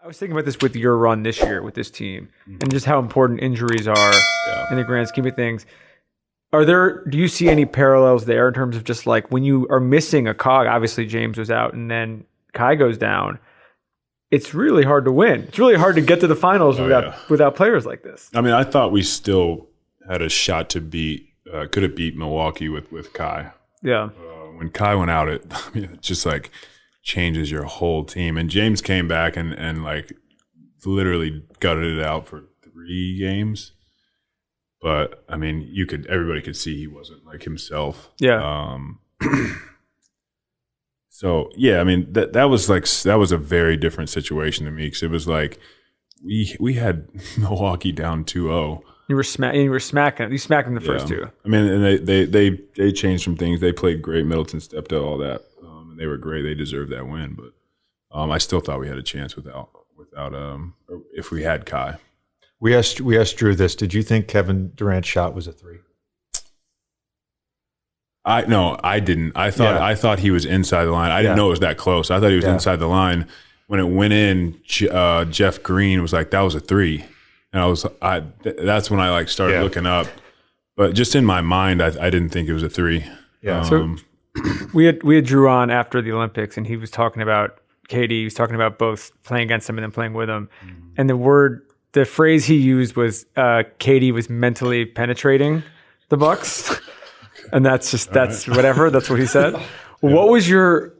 I was thinking about this with your run this year with this team and just how important injuries are in the grand scheme of things. Do you see any parallels there in terms of just like when you are missing a cog, obviously James was out and then Kai goes down, it's really hard to win. It's really hard to get to the finals without players like this. I mean, I thought we still had a shot to could have beat Milwaukee with Kai. Yeah. When Kai went out, it just like changes your whole team. And James came back and like literally gutted it out for 3 games. But I mean, everybody could see he wasn't like himself. Yeah. So yeah, I mean that was a very different situation to me because it was like we had Milwaukee down 2-0. You were smacking them. You smacked them the first 2. I mean, and they changed some things. They played great. Middleton stepped up, all that. And they were great. They deserved that win. But I still thought we had a chance without if we had Kai. We asked Drew this. Did you think Kevin Durant's shot was a 3? No, I didn't. I thought he was inside the line. I didn't know it was that close. I thought he was inside the line. When it went in, Jeff Green was like, "That was a 3." And that's when I like started looking up. But just in my mind, I didn't think it was a 3. Yeah. So we had Drew on after the Olympics, and he was talking about KD. He was talking about both playing against him and then playing with him. And the phrase he used was KD was mentally penetrating the Bucks. And that's whatever. That's what he said. What was your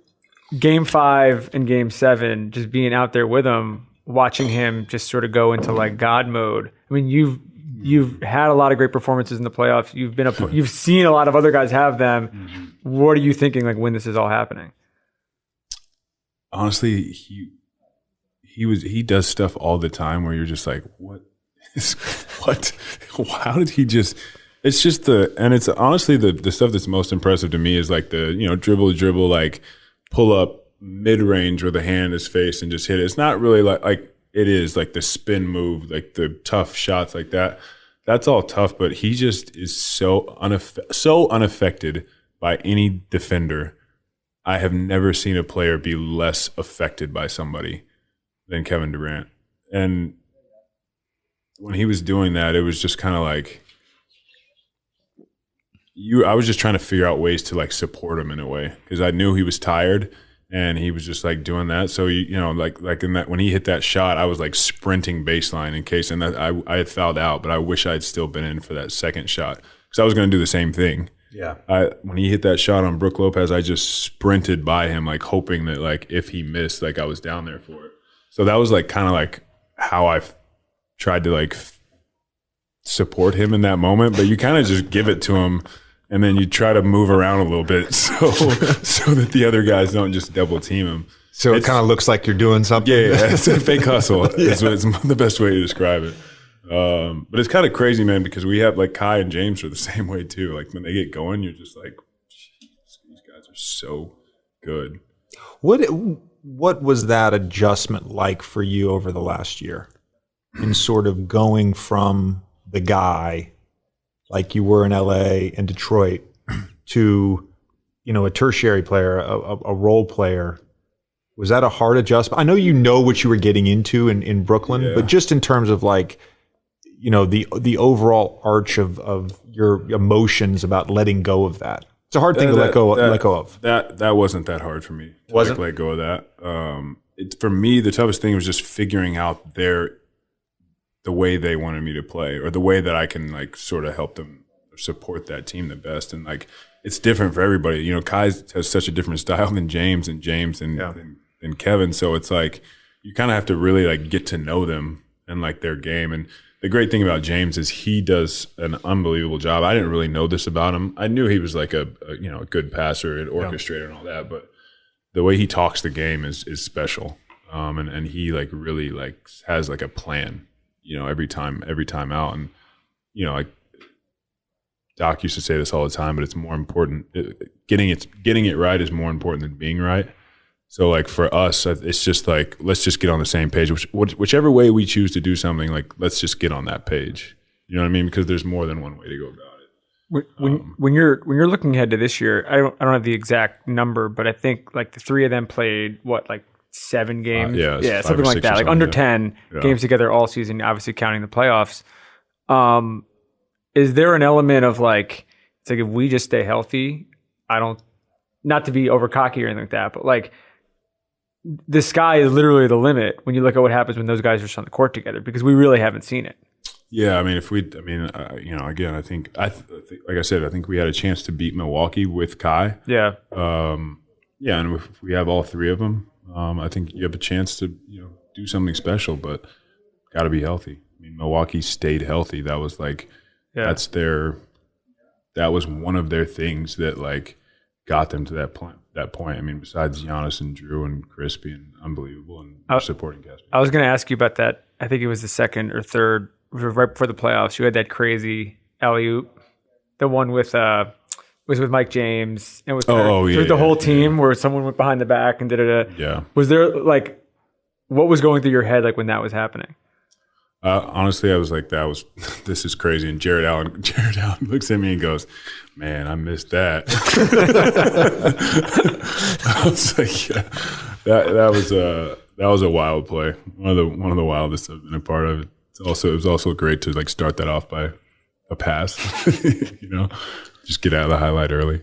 Game 5 and Game 7, just being out there with him, watching him just sort of go into like God mode? I mean, you've had a lot of great performances in the playoffs. You've seen a lot of other guys have them. What are you thinking like when this is all happening? Honestly, he does stuff all the time where you're just like, what? How did he just? It's just it's honestly the stuff that's most impressive to me is like the dribble, like pull up mid range where the hand is faced and just hit it. It's not really like it is like the spin move, like the tough shots like that. That's all tough, but he just is so unaffected by any defender. I have never seen a player be less affected by somebody than Kevin Durant. And when he was doing that, it was just kind of like I was just trying to figure out ways to like support him in a way because I knew he was tired and he was just like doing that. So like in that when he hit that shot, I was like sprinting baseline in case, and that I had fouled out, but I wish I had still been in for that second shot because I was going to do the same thing. Yeah. When he hit that shot on Brook Lopez, I just sprinted by him, like hoping that like if he missed, like I was down there for it. So that was like kind of like how I tried to like support him in that moment. But you kind of just give it to him, and then you try to move around a little bit so that the other guys don't just double team him. So it kind of looks like you're doing something. Yeah, it's a fake hustle. It's the best way to describe it. But it's kind of crazy, man, because we have like Kai and James are the same way too. Like when they get going, you're just like, these guys are so good. What was that adjustment like for you over the last year in sort of going from the guy like you were in LA and Detroit to, a tertiary player, a role player? Was that a hard adjustment? I know you know what you were getting into in Brooklyn, but just in terms of like, the overall arch of your emotions about letting go of that. It's a hard thing to let go of. That wasn't that hard for me to let go of that. For me, the toughest thing was just figuring out the way they wanted me to play, or the way that I can like sort of help them support that team the best. And like it's different for everybody. Kai has such a different style than James and Kevin. So it's like you kind of have to really like get to know them and like their game. And the great thing about James is he does an unbelievable job. I didn't really know this about him. I knew he was like a good passer and orchestrator and all that, but the way he talks the game is special. And he like really like has like a plan, every time out. And like Doc used to say this all the time, but it's more important. Getting it right is more important than being right. So like for us, it's just like, let's just get on the same page, whichever way we choose to do something, like let's just get on that page. You know what I mean? Because there's more than one way to go about it. When you're looking ahead to this year, I don't have the exact number, but I think like the three of them played like 7 games. Yeah, something like that. Like under 10 games together all season, obviously counting the playoffs. Is there an element of like, it's like if we just stay healthy, not to be over cocky or anything like that, but like the sky is literally the limit when you look at what happens when those guys are just on the court together, because we really haven't seen it. Yeah, I mean, again, I think, like I said, I think we had a chance to beat Milwaukee with Kai. Yeah. And if we have all 3 of them, I think you have a chance to, do something special, but got to be healthy. I mean, Milwaukee stayed healthy. That was like, that was one of their things that like got them to that point. I mean, besides Giannis and Drew and Chris being unbelievable and supporting cast. I was going to ask you about that. I think it was the second or third, right before the playoffs. You had that crazy alley-oop, the one with was with Mike James and with the whole team where someone went behind the back and did it. Yeah. Was there like, what was going through your head like when that was happening? Honestly, I was like, this is crazy. And Jared Allen looks at me and goes, man, I missed that. I was like, yeah, that was a wild play. One of the wildest I've been a part of. It was also great to like start that off by a pass, just get out of the highlight early.